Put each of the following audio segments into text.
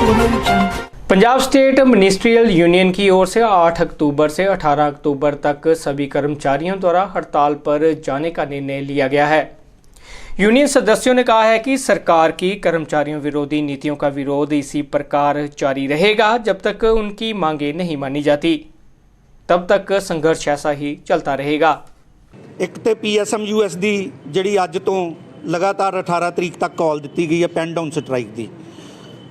Punjab state ministerial union की ओर से 8 अक्टूबर से 18 अक्टूबर तक सभी कर्मचारियों द्वारा हड़ताल पर जाने का निर्णय लिया गया है। यूनियन सदस्यों ने कहा है कि सरकार की कर्मचारियों विरोधी नीतियों का विरोध इसी प्रकार जारी रहेगा जब तक उनकी मांगें नहीं मानी जाती, तब तक संघर्ष ऐसा ही चलता रहेगा। एक तो PSMUS की जी अज तो लगातार 18 तरीक तक कॉल दी गई है पेन डाउन स्ट्राइक की,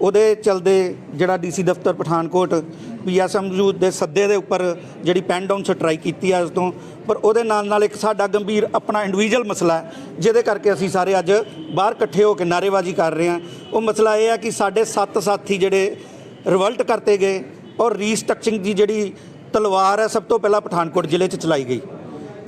ਉਹਦੇ चलते ਜਿਹੜਾ DC दफ्तर पठानकोट PSMU ਦੇ सद्दे ਦੇ ਉੱਪਰ ਜਿਹੜੀ ਪੈਨ ਡਾਊਨ ਸਟ੍ਰਾਈਕ ਕੀਤੀ ਅੱਜ ਤੋਂ, ਪਰ ਉਹਦੇ ਨਾਲ ਇੱਕ ਸਾਡਾ ਗੰਭੀਰ ਆਪਣਾ ਇੰਡੀਵਿਜੂਅਲ ਮਸਲਾ ਹੈ ਜਿਹਦੇ ਕਰਕੇ ਅਸੀਂ ਸਾਰੇ ਅੱਜ ਬਾਹਰ ਇਕੱਠੇ ਹੋ ਕੇ ਨਾਅਰੇਬਾਜ਼ੀ ਕਰ ਰਹੇ ਹਾਂ। ਉਹ ਮਸਲਾ ਇਹ ਹੈ ਕਿ ਸਾਡੇ 7 ਸਾਥੀ ਜਿਹੜੇ ਰਿਵਲਟ ਕਰਤੇ ਗਏ ਔਰ ਰੀਸਟਰਕਚਰਿੰਗ ਦੀ ਜਿਹੜੀ ਤਲਵਾਰ ਹੈ ਸਭ ਤੋਂ ਪਹਿਲਾਂ ਪਠਾਨਕੋਟ ਜ਼ਿਲ੍ਹੇ 'ਚ ਚਲਾਈ ਗਈ,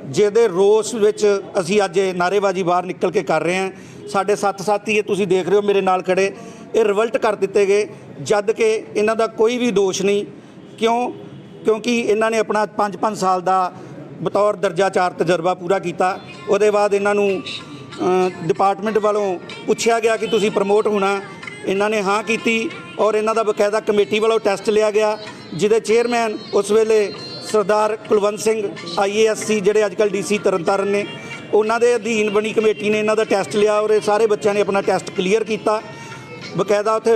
ਜਿਹਦੇ ਰੋਸ ਵਿੱਚ ਅਸੀਂ ਅੱਜ ਨਾਅਰੇਬਾਜ਼ੀ ਬਾਹਰ ਨਿਕਲ ਕੇ ਕਰ ਰਹੇ ਹਾਂ। ਸਾਡੇ 7 ਸਾਥੀ ਇਹ ਤੁਸੀਂ ਦੇਖ ਰਹੇ ਹੋ ਮੇਰੇ ਨਾਲ ਖੜੇ, ਇਹ ਰਿਵਲਟ ਕਰ ਦਿੱਤੇ ਗਏ ਜਦ ਕਿ ਇਹਨਾਂ ਦਾ ਕੋਈ ਵੀ ਦੋਸ਼ ਨਹੀਂ। ਕਿਉਂਕਿ ਇਹਨਾਂ ਨੇ ਆਪਣਾ 5-5 ਸਾਲ ਦਾ ਬਤੌਰ ਦਰਜਾ 4 ਤਜਰਬਾ ਪੂਰਾ ਕੀਤਾ। ਉਹਦੇ ਬਾਅਦ ਇਹਨਾਂ ਨੂੰ ਡਿਪਾਰਟਮੈਂਟ ਵੱਲੋਂ ਪੁੱਛਿਆ ਗਿਆ ਕਿ ਤੁਸੀਂ ਪ੍ਰਮੋਟ ਹੋਣਾ, ਇਹਨਾਂ ਨੇ ਹਾਂ ਕੀਤੀ ਔਰ ਇਹਨਾਂ ਦਾ ਬਕਾਇਦਾ ਕਮੇਟੀ ਵੱਲੋਂ ਟੈਸਟ ਲਿਆ ਗਿਆ, ਜਿਹਦੇ ਚੇਅਰਮੈਨ ਉਸ ਵੇਲੇ ਸਰਦਾਰ ਕੁਲਵੰਤ ਸਿੰਘ IAS ਸੀ, ਜਿਹੜੇ ਅੱਜ ਕੱਲ੍ਹ DC ਤਰਨਤਾਰਨ ਨੇ। ਉਹਨਾਂ ਦੇ ਅਧੀਨ ਬਣੀ ਕਮੇਟੀ ਨੇ ਇਹਨਾਂ ਦਾ ਟੈਸਟ ਲਿਆ ਔਰ ਇਹ ਸਾਰੇ ਬੱਚਿਆਂ ਨੇ ਆਪਣਾ ਟੈਸਟ ਕਲੀਅਰ ਕੀਤਾ। ਬਕਾਇਦਾ ਉੱਥੇ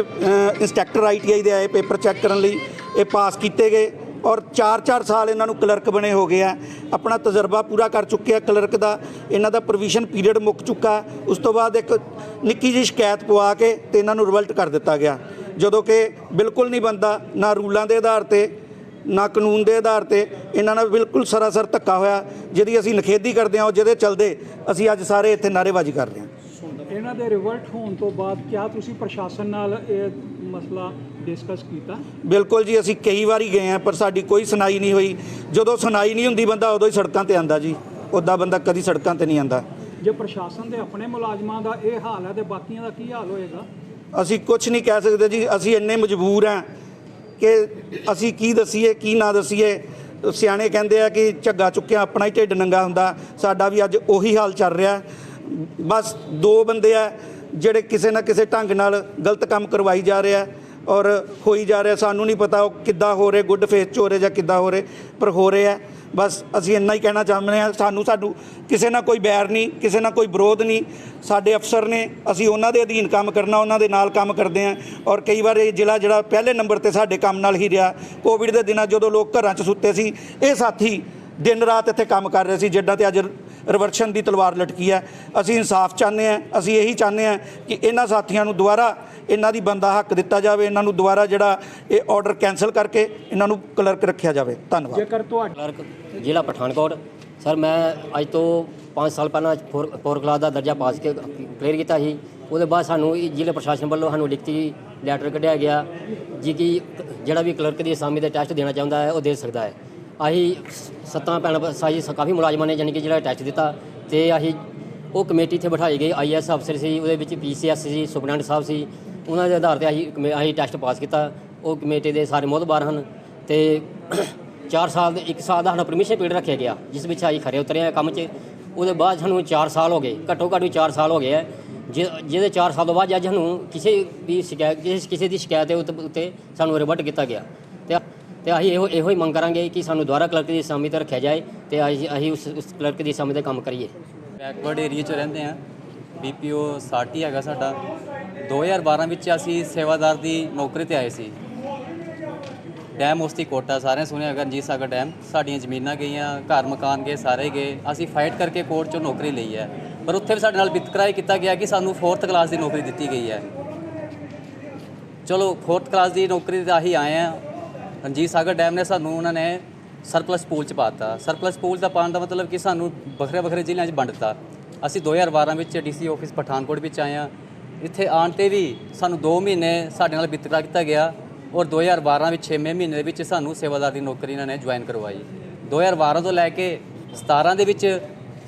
ਇੰਸਟ੍ਰਕਟਰ ITI ਦੇ ਆਏ ਪੇਪਰ ਚੈੱਕ ਕਰਨ ਲਈ, ਇਹ ਪਾਸ ਕੀਤੇ ਗਏ ਔਰ 4-4 ਸਾਲ ਇਹਨਾਂ ਨੂੰ ਕਲਰਕ ਬਣੇ ਹੋ ਗਏ ਆ, ਆਪਣਾ ਤਜਰਬਾ ਪੂਰਾ ਕਰ ਚੁੱਕੇ ਆ ਕਲਰਕ ਦਾ। ਇਹਨਾਂ ਦਾ ਪ੍ਰੋਵੀਜ਼ਨ ਪੀਰੀਅਡ ਮੁੱਕ ਚੁੱਕਾ। ਉਸ ਤੋਂ ਬਾਅਦ ਇੱਕ ਨਿੱਕੀ ਜਿਹੀ ਸ਼ਿਕਾਇਤ ਪਵਾ ਕੇ ਤੇ ਇਹਨਾਂ ਨੂੰ ਰਿਵਲਟ ਕਰ ਦਿੱਤਾ ਗਿਆ, ਜਦੋਂ ਕਿ ਬਿਲਕੁਲ ਨਹੀਂ ਬਣਦਾ, ਨਾ ਰੂਲਾਂ ਦੇ ਆਧਾਰ 'ਤੇ ਨਾ ਕਾਨੂੰਨ ਦੇ ਆਧਾਰ 'ਤੇ। ਇਹਨਾਂ ਨਾਲ ਬਿਲਕੁਲ ਸਰਾਸਰ ਧੱਕਾ ਹੋਇਆ, ਜਿਹਦੀ ਅਸੀਂ ਨਿਖੇਧੀ ਕਰਦੇ ਹਾਂ ਔਰ ਜਿਹਦੇ ਚਲਦੇ ਅਸੀਂ ਅੱਜ ਸਾਰੇ ਇੱਥੇ ਨਾਅਰੇਬਾਜ਼ੀ ਕਰ ਰਹੇ ਹਾਂ। ਇਹਨਾਂ ਦੇ ਰਿਵਲਟ ਹੋਣ ਤੋਂ ਬਾਅਦ ਕਿਆ ਤੁਸੀਂ ਪ੍ਰਸ਼ਾਸਨ ਨਾਲ ਇਹ ਮਸਲਾ ਡਿਸਕਸ ਕੀਤਾ? ਬਿਲਕੁਲ ਜੀ, ਅਸੀਂ ਕਈ ਵਾਰੀ ਗਏ ਹਾਂ ਪਰ ਸਾਡੀ ਕੋਈ ਸੁਣਾਈ ਨਹੀਂ ਹੋਈ। ਜਦੋਂ ਸੁਣਾਈ ਨਹੀਂ ਹੁੰਦੀ ਬੰਦਾ ਉਦੋਂ ਹੀ ਸੜਕਾਂ 'ਤੇ ਆਉਂਦਾ ਜੀ, ਉੱਦਾਂ ਬੰਦਾ ਕਦੀ ਸੜਕਾਂ 'ਤੇ ਨਹੀਂ ਆਉਂਦਾ। ਜੇ ਪ੍ਰਸ਼ਾਸਨ ਦੇ ਆਪਣੇ ਮੁਲਾਜ਼ਮਾਂ ਦਾ ਇਹ ਹਾਲ ਹੈ ਤੇ ਬਾਕੀਆਂ ਦਾ ਕੀ ਹਾਲ ਹੋਏਗਾ? ਅਸੀਂ ਕੁਝ ਨਹੀਂ ਕਹਿ ਸਕਦੇ ਜੀ, ਅਸੀਂ ਇੰਨੇ ਮਜਬੂਰ ਹਾਂ ਕਿ ਅਸੀਂ ਕੀ ਦਸੀਏ ਕੀ ਨਾ ਦਸੀਏ। ਸਿਆਣੇ ਕਹਿੰਦੇ ਆ ਕਿ ਝੱਗਾ ਚੁੱਕਿਆ ਆਪਣਾ ਹੀ ਢਿੱਡ ਨੰਗਾ ਹੁੰਦਾ, ਸਾਡਾ ਵੀ ਅੱਜ ਉਹੀ ਹਾਲ ਚੱਲ ਰਿਹਾ। ਬਸ 2 ਬੰਦੇ ਆ ਜਿਹੜੇ ਕਿਸੇ ਨਾ ਕਿਸੇ ਢੰਗ ਨਾਲ ਗਲਤ ਕੰਮ ਕਰਵਾਈ ਜਾ ਰਿਹਾ ਔਰ ਹੋਈ ਜਾ ਰਿਹਾ। ਸਾਨੂੰ ਨਹੀਂ ਪਤਾ ਉਹ ਕਿੱਦਾਂ ਹੋ ਰਹੇ, ਗੁੱਡ ਫੇਥ 'ਚ ਹੋ ਰਹੇ ਜਾਂ ਕਿੱਦਾਂ ਹੋ ਰਹੇ, ਪਰ ਹੋ ਰਹੇ ਆ। ਬਸ ਅਸੀਂ ਇੰਨਾ ਹੀ ਕਹਿਣਾ ਚਾਹੁੰਦੇ ਹਾਂ, ਸਾਨੂੰ ਕਿਸੇ ਨਾਲ ਕੋਈ ਬੈਰ ਨਹੀਂ, ਕਿਸੇ ਨਾਲ ਕੋਈ ਵਿਰੋਧ ਨਹੀਂ। ਸਾਡੇ ਅਫਸਰ ਨੇ, ਅਸੀਂ ਉਹਨਾਂ ਦੇ ਅਧੀਨ ਕੰਮ ਕਰਨਾ, ਉਹਨਾਂ ਦੇ ਨਾਲ ਕੰਮ ਕਰਦੇ ਹਾਂ। ਔਰ ਕਈ ਵਾਰ ਇਹ ਜ਼ਿਲ੍ਹਾ ਜਿਹੜਾ ਪਹਿਲੇ ਨੰਬਰ 'ਤੇ ਸਾਡੇ ਕੰਮ ਨਾਲ ਹੀ ਰਿਹਾ। ਕੋਵਿਡ ਦੇ ਦਿਨਾਂ ਜਦੋਂ ਲੋਕ ਘਰਾਂ 'ਚ ਸੁੱਤੇ ਸੀ, ਇਹ ਸਾਥੀ ਦਿਨ ਰਾਤ ਇੱਥੇ ਕੰਮ ਕਰ ਰਹੇ ਸੀ, ਜਿੱਦਾਂ ਤੇ ਅੱਜ ਰਿਵਰਸ਼ਨ ਦੀ ਤਲਵਾਰ ਲਟਕੀ ਹੈ। ਅਸੀਂ ਇਨਸਾਫ ਚਾਹੁੰਦੇ ਹਾਂ, ਅਸੀਂ ਇਹੀ ਚਾਹੁੰਦੇ ਹਾਂ ਕਿ ਇਹਨਾਂ ਸਾਥੀਆਂ ਨੂੰ ਦੁਬਾਰਾ ਇਹਨਾਂ ਦੀ ਬੰਦਾ ਹੱਕ ਦਿੱਤਾ ਜਾਵੇ, ਇਹਨਾਂ ਨੂੰ ਦੁਬਾਰਾ ਜਿਹੜਾ ਇਹ ਆਰਡਰ ਕੈਂਸਲ ਕਰਕੇ ਇਹਨਾਂ ਨੂੰ ਕਲਰਕ ਰੱਖਿਆ ਜਾਵੇ। ਧੰਨਵਾਦ। ਜੇਕਰ ਤੁਹਾਡਾ ਕਲਰਕ ਜ਼ਿਲ੍ਹਾ ਪਠਾਨਕੋਟ ਸਰ, ਮੈਂ ਅੱਜ ਤੋਂ 5 ਸਾਲ ਪਹਿਲਾਂ 4 ਕਲਾਸ ਦਾ ਦਰਜਾ ਪਾਸ ਕੇ ਕਲੀਅਰ ਕੀਤਾ ਸੀ। ਉਹਦੇ ਬਾਅਦ ਸਾਨੂੰ ਜ਼ਿਲ੍ਹਾ ਪ੍ਰਸ਼ਾਸਨ ਵੱਲੋਂ ਸਾਨੂੰ ਲਿਖਤੀ ਲੈਟਰ ਕੱਢਿਆ ਗਿਆ ਜੀ ਕਿ ਜਿਹੜਾ ਵੀ ਕਲਰਕ ਦੀ ਅਸਾਮੀ ਦੇ ਟੈਸਟ ਦੇਣਾ ਚਾਹੁੰਦਾ ਹੈ ਉਹ ਦੇ ਸਕਦਾ ਹੈ। ਅਸੀਂ 7 ਭੈਣਾਂ ਸਾਈ ਕਾਫੀ ਮੁਲਾਜ਼ਮਾਂ ਨੇ ਜਾਣੀ ਕਿ ਜਿਹੜਾ ਟੈਸਟ ਦਿੱਤਾ, ਅਤੇ ਅਸੀਂ ਉਹ ਕਮੇਟੀ ਇੱਥੇ ਬਿਠਾਈ ਗਈ। IAS ਅਫਸਰ ਸੀ, ਉਹਦੇ ਵਿੱਚ PCS ਸੀ, ਸੁਪਰਡੈਂਟ ਸਾਹਿਬ ਸੀ। ਉਹਨਾਂ ਦੇ ਆਧਾਰ 'ਤੇ ਅਸੀਂ ਟੈਸਟ ਪਾਸ ਕੀਤਾ। ਉਹ ਕਮੇਟੀ ਦੇ ਸਾਰੇ ਮੋਹਤਬਾਰ ਹਨ ਅਤੇ 4 ਸਾਲ ਦੇ 1 ਸਾਲ ਦਾ ਸਾਡਾ ਪਰਮਿਸ਼ਨ ਪੀਰੀਅਡ ਰੱਖਿਆ ਗਿਆ, ਜਿਸ ਵਿੱਚ ਅਸੀਂ ਖਰੇ ਉਤਰੇ ਹਾਂ ਕੰਮ 'ਚ। ਉਹਦੇ ਬਾਅਦ ਸਾਨੂੰ 4 ਸਾਲ ਹੋ ਗਏ, ਘੱਟੋ ਘੱਟ ਵੀ 4 ਸਾਲ ਹੋ ਗਏ ਹੈ, ਜਿਹਦੇ 4 ਸਾਲ ਤੋਂ ਬਾਅਦ ਅੱਜ ਸਾਨੂੰ ਕਿਸੇ ਦੀ ਸ਼ਿਕਾਇਤ ਦੇ ਉੱਤੇ ਸਾਨੂੰ ਰਿਵਰਟ ਕੀਤਾ ਗਿਆ। ਅਤੇ ਅਸੀਂ ਇਹੋ ਹੀ ਮੰਗ ਕਰਾਂਗੇ ਕਿ ਸਾਨੂੰ ਦੁਬਾਰਾ ਕਲਰਕ ਦੀ ਅਸਾਮੀ 'ਤੇ ਰੱਖਿਆ ਜਾਏ ਅਤੇ ਅਸੀਂ ਉਸ ਕਲਰਕ ਦੀ ਅਸਾਮੀ 'ਤੇ ਕੰਮ ਕਰੀਏ। ਬੈਕਵਰਡ ਏਰੀਏ 'ਚ ਰਹਿੰਦੇ ਹਾਂ, BPO 60 ਹੈਗਾ ਸਾਡਾ। 2012 ਵਿੱਚ ਅਸੀਂ ਸੇਵਾਦਾਰ ਦੀ ਨੌਕਰੀ 'ਤੇ ਆਏ ਸੀ। ਡੈਮ ਉਸਦੀ ਕੋਟਾ ਸਾਰਿਆਂ ਸੁਣਿਆ ਹੈਗਾ, ਰਣਜੀਤ ਸਾਗਰ ਡੈਮ। ਸਾਡੀਆਂ ਜ਼ਮੀਨਾਂ ਗਈਆਂ, ਘਰ ਮਕਾਨ ਗਏ, ਸਾਰੇ ਗਏ। ਅਸੀਂ ਫਾਈਟ ਕਰਕੇ ਕੋਰਟ 'ਚੋਂ ਨੌਕਰੀ ਲਈ ਹੈ, ਪਰ ਉੱਥੇ ਵੀ ਸਾਡੇ ਨਾਲ ਵਿਤਕਰਾ ਇਹ ਕੀਤਾ ਗਿਆ ਕਿ ਸਾਨੂੰ 4th ਕਲਾਸ ਦੀ ਨੌਕਰੀ ਦਿੱਤੀ ਗਈ ਹੈ। ਚਲੋ 4th ਕਲਾਸ ਦੀ ਨੌਕਰੀ 'ਤੇ ਆਹੀ ਆਏ ਹਾਂ। ਰਣਜੀਤ ਸਾਗਰ ਡੈਮ ਨੇ ਸਾਨੂੰ ਉਹਨਾਂ ਨੇ ਸਰਪਲਸ ਪੂਲ 'ਚ ਪਾ ਦਿੱਤਾ। ਸਰਪਲਸ ਪੂਲ ਦਾ ਪਾਉਣ ਦਾ ਮਤਲਬ ਕਿ ਸਾਨੂੰ ਵੱਖਰੇ ਜ਼ਿਲ੍ਹਿਆਂ 'ਚ ਵੰਡ ਦਿੱਤਾ। ਅਸੀਂ 2012 ਵਿੱਚ DC ਆਫਿਸ ਪਠਾਨਕੋਟ ਵਿੱਚ ਆਏ ਹਾਂ। ਇੱਥੇ ਆਉਣ 'ਤੇ ਵੀ ਸਾਨੂੰ 2 ਮਹੀਨੇ ਸਾਡੇ ਨਾਲ ਵਿਤਕਰਾ ਕੀਤਾ ਗਿਆ ਔਰ 2012 ਵਿੱਚ 6ਵੇਂ ਮਹੀਨੇ ਦੇ ਵਿੱਚ ਸਾਨੂੰ ਸੇਵਾਦਾਰ ਦੀ ਨੌਕਰੀ ਇਹਨਾਂ ਨੇ ਜੁਆਇਨ ਕਰਵਾਈ। 2012 ਤੋਂ ਲੈ ਕੇ 17 ਦੇ ਵਿੱਚ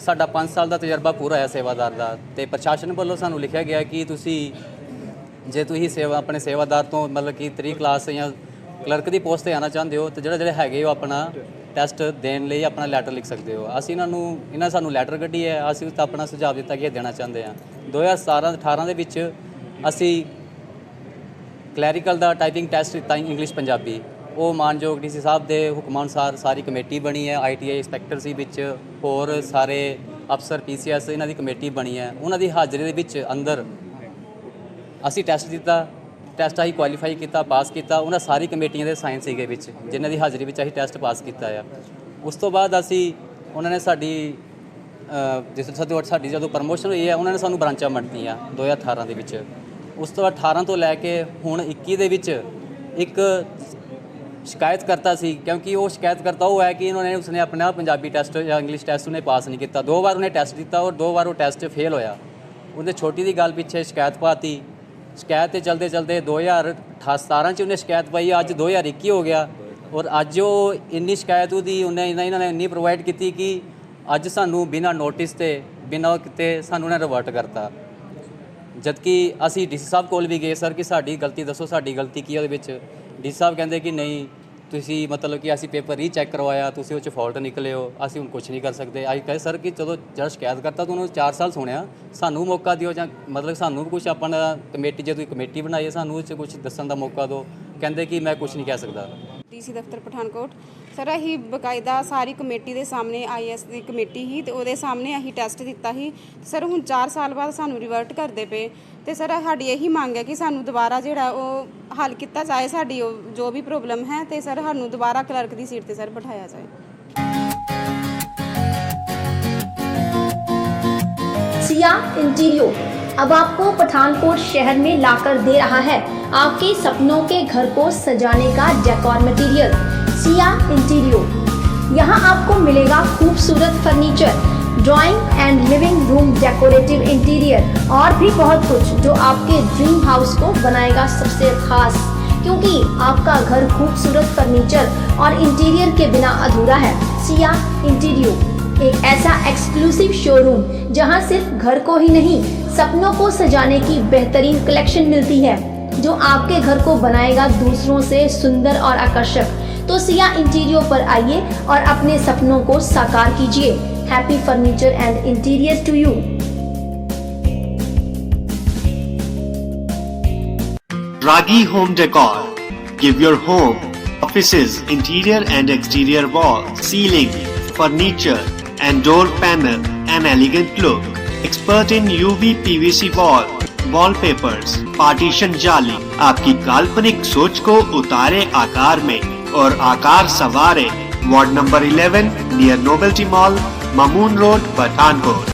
ਸਾਡਾ 5 ਸਾਲ ਦਾ ਤਜਰਬਾ ਪੂਰਾ ਹੋਇਆ ਸੇਵਾਦਾਰ ਦਾ, ਅਤੇ ਪ੍ਰਸ਼ਾਸਨ ਵੱਲੋਂ ਸਾਨੂੰ ਲਿਖਿਆ ਗਿਆ ਕਿ ਜੇ ਤੁਸੀਂ ਆਪਣੇ ਸੇਵਾਦਾਰ ਤੋਂ ਮਤਲਬ ਕਿ 3 ਕਲਾਸ ਜਾਂ ਕਲਰਕ ਦੀ ਪੋਸਟ 'ਤੇ ਆਉਣਾ ਚਾਹੁੰਦੇ ਹੋ ਤਾਂ ਜਿਹੜੇ ਹੈਗੇ ਉਹ ਆਪਣਾ ਟੈਸਟ ਦੇਣ ਲਈ ਆਪਣਾ ਲੈਟਰ ਲਿਖ ਸਕਦੇ ਹੋ। ਅਸੀਂ ਇਹਨਾਂ ਸਾਨੂੰ ਲੈਟਰ ਕੱਢੀ ਹੈ, ਅਸੀਂ ਉਸ 'ਤੇ ਆਪਣਾ ਸੁਝਾਅ ਦਿੱਤਾ ਕਿ ਇਹ ਦੇਣਾ ਚਾਹੁੰਦੇ ਹਾਂ। 2017-18 ਦੇ ਵਿੱਚ ਅਸੀਂ ਕਲੈਰੀਕਲ ਦਾ ਟਾਈਪਿੰਗ ਟੈਸਟ ਦਿੱਤਾ ਇੰਗਲਿਸ਼ ਪੰਜਾਬੀ। ਉਹ ਮਾਨਯੋਗ ਡੀਸੀ ਸਾਹਿਬ ਦੇ ਹੁਕਮਾਂ ਅਨੁਸਾਰ ਸਾਰੀ ਕਮੇਟੀ ਬਣੀ ਹੈ। ਆਈਟੀਆਈ ਇੰਸਪੈਕਟਰ ਸੀ ਵਿੱਚ, ਹੋਰ ਸਾਰੇ ਅਫਸਰ ਪੀਸੀਐਸ ਇਹਨਾਂ ਦੀ ਕਮੇਟੀ ਬਣੀ ਹੈ। ਉਹਨਾਂ ਦੀ ਹਾਜ਼ਰੀ ਦੇ ਵਿੱਚ ਅੰਦਰ ਅਸੀਂ ਟੈਸਟ ਦਿੱਤਾ। ਟੈਸਟ ਅਸੀਂ ਕੁਆਲੀਫਾਈ ਕੀਤਾ, ਪਾਸ ਕੀਤਾ। ਉਹਨਾਂ ਸਾਰੀ ਕਮੇਟੀਆਂ ਦੇ ਸਾਈਨ ਸੀਗੇ ਵਿੱਚ, ਜਿਨ੍ਹਾਂ ਦੀ ਹਾਜ਼ਰੀ ਵਿੱਚ ਅਸੀਂ ਟੈਸਟ ਪਾਸ ਕੀਤਾ ਆ। ਉਸ ਤੋਂ ਬਾਅਦ ਅਸੀਂ ਉਹਨਾਂ ਨੇ ਸਾਡੀ ਸਾਡੀ ਜਦੋਂ ਪ੍ਰਮੋਸ਼ਨ ਹੋਈ ਹੈ, ਉਹਨਾਂ ਨੇ ਸਾਨੂੰ ਬ੍ਰਾਂਚਾਂ ਵੰਡਤੀਆਂ 2018 ਦੇ ਵਿੱਚ। ਉਸ ਤੋਂ ਬਾਅਦ 18 ਤੋਂ ਲੈ ਕੇ ਹੁਣ 21 ਦੇ ਵਿੱਚ ਇੱਕ ਸ਼ਿਕਾਇਤ ਕਰਤਾ ਸੀ, ਕਿਉਂਕਿ ਉਹ ਸ਼ਿਕਾਇਤ ਕਰਤਾ ਉਹ ਹੈ ਕਿ ਉਸਨੇ ਆਪਣਾ ਪੰਜਾਬੀ ਟੈਸਟ ਜਾਂ ਇੰਗਲਿਸ਼ ਟੈਸਟ ਉਹਨੇ ਪਾਸ ਨਹੀਂ ਕੀਤਾ। 2 ਵਾਰ ਉਹਨੇ ਟੈਸਟ ਦਿੱਤਾ ਔਰ 2 ਵਾਰ ਉਹ ਟੈਸਟ ਫੇਲ ਹੋਇਆ। ਉਹਨੇ ਛੋਟੀ ਦੀ ਗੱਲ ਪਿੱਛੇ ਸ਼ਿਕਾਇਤ ਪਾਤੀ। ਸ਼ਿਕਾਇਤ 'ਤੇ ਚਲਦੇ 2017 'ਚ ਉਹਨੇ ਸ਼ਿਕਾਇਤ ਪਾਈ, ਅੱਜ 2021 ਹੋ ਗਿਆ ਔਰ ਅੱਜ ਉਹ ਇੰਨੀ ਸ਼ਿਕਾਇਤ ਉਹਦੀ ਇਹਨਾਂ ਨੇ ਇੰਨੀ ਪ੍ਰੋਵਾਈਡ ਕੀਤੀ ਕਿ ਅੱਜ ਸਾਨੂੰ ਬਿਨਾਂ ਨੋਟਿਸ ਤੇ ਬਿਨਾਂ ਕਿਤੇ ਸਾਨੂੰ ਉਹਨੇ ਰਿਵਰਟ ਕਰਤਾ। ਜਦਕਿ ਅਸੀਂ ਡੀਸੀ ਸਾਹਿਬ ਕੋਲ ਵੀ ਗਏ, ਸਰ ਕਿ ਸਾਡੀ ਗਲਤੀ ਦੱਸੋ, ਸਾਡੀ ਗਲਤੀ ਕੀ ਹੈ ਉਹਦੇ ਵਿੱਚ। ਡੀਸੀ ਸਾਹਿਬ ਕਹਿੰਦੇ ਕਿ ਨਹੀਂ, ਤੁਸੀਂ ਮਤਲਬ ਕਿ ਅਸੀਂ ਪੇਪਰ ਰੀਚੈੱਕ ਕਰਵਾਇਆ, ਤੁਸੀਂ ਉਹ 'ਚ ਫਾਲਟ ਨਿਕਲੇ ਹੋ, ਅਸੀਂ ਹੁਣ ਕੁਝ ਨਹੀਂ ਕਰ ਸਕਦੇ। ਅਸੀਂ ਕਹੇ ਸਰ ਕਿ ਚਲੋ ਜਿਹੜਾ ਸ਼ਿਕਾਇਤ ਕਰਤਾ ਤੁਹਾਨੂੰ 4 ਸਾਲ ਸੁਣਿਆ, ਸਾਨੂੰ ਮੌਕਾ ਦਿਓ, ਜਾਂ ਮਤਲਬ ਸਾਨੂੰ ਕੁਝ ਆਪਣਾ ਕਮੇਟੀ, ਜੇ ਤੁਸੀਂ ਕਮੇਟੀ ਬਣਾਈ ਹੈ ਸਾਨੂੰ ਉਹ 'ਚ ਕੁਝ ਦੱਸਣ ਦਾ ਮੌਕਾ ਦਿਓ। ਕਹਿੰਦੇ ਕਿ ਮੈਂ ਕੁਝ ਨਹੀਂ ਕਹਿ ਸਕਦਾ। ਡੀਸੀ ਦਫ਼ਤਰ ਪਠਾਨਕੋਟ ਸਰ, ਅਸੀਂ ਬਕਾਇਦਾ ਸਾਰੀ ਕਮੇਟੀ ਦੇ ਸਾਹਮਣੇ, ਆਈਐਸ ਦੀ ਕਮੇਟੀ ਹੀ ਤੇ ਉਹਦੇ ਸਾਹਮਣੇ ਅਸੀਂ ਟੈਸਟ ਦਿੱਤਾ ਸੀ ਸਰ। ਹੁਣ 4 ਸਾਲ ਬਾਅਦ ਸਾਨੂੰ ਰਿਵਰਟ ਕਰਦੇ ਪਏ ਤੇ ਸਰ ਸਾਡੀ ਇਹੀ ਮੰਗ ਹੈ ਕਿ ਸਾਨੂੰ ਦੁਬਾਰਾ ਜਿਹੜਾ ਉਹ ਹੱਲ ਕੀਤਾ ਜਾਏ, ਸਾਡੀ ਉਹ ਜੋ ਵੀ ਪ੍ਰੋਬਲਮ ਹੈ, ਤੇ ਸਰ ਸਾਨੂੰ ਦੁਬਾਰਾ ਕਲਰਕ ਦੀ ਸੀਟ ਤੇ ਸਰ ਬਿਠਾਇਆ ਜਾਏ। सिया इंटीरियर अब आपको पठानकोट शहर में लाकर दे रहा है आपके सपनों के घर को सजाने का डेकोर मटेरियल। सिया इंटीरियर यहाँ आपको मिलेगा खूबसूरत furniture, drawing and living room decorative interior और भी बहुत कुछ जो आपके ड्रीम हाउस को बनाएगा सबसे खास, क्योंकि आपका घर खूबसूरत फर्नीचर और इंटीरियर के बिना अधूरा है। सिया इंटीरियर एक ऐसा एक्सक्लूसिव शोरूम जहां सिर्फ घर को ही नहीं, सपनों को सजाने की बेहतरीन कलेक्शन मिलती है, जो आपके घर को बनाएगा दूसरों से सुंदर और आकर्षक। तो सिया इंटीरियर पर आइए और अपने सपनों को साकार कीजिए। Happy furniture and interior to you. Ragi Home Decor. Give your home, offices, interior and exterior walls, ceiling, furniture and door panel an elegant look. Expert in UV PVC wall, wallpapers, partition जाली आपकी काल्पनिक सोच को उतारे आकार में और आकार संवारे। Ward number 11 near novelty mall, Mamun road, Pathankot.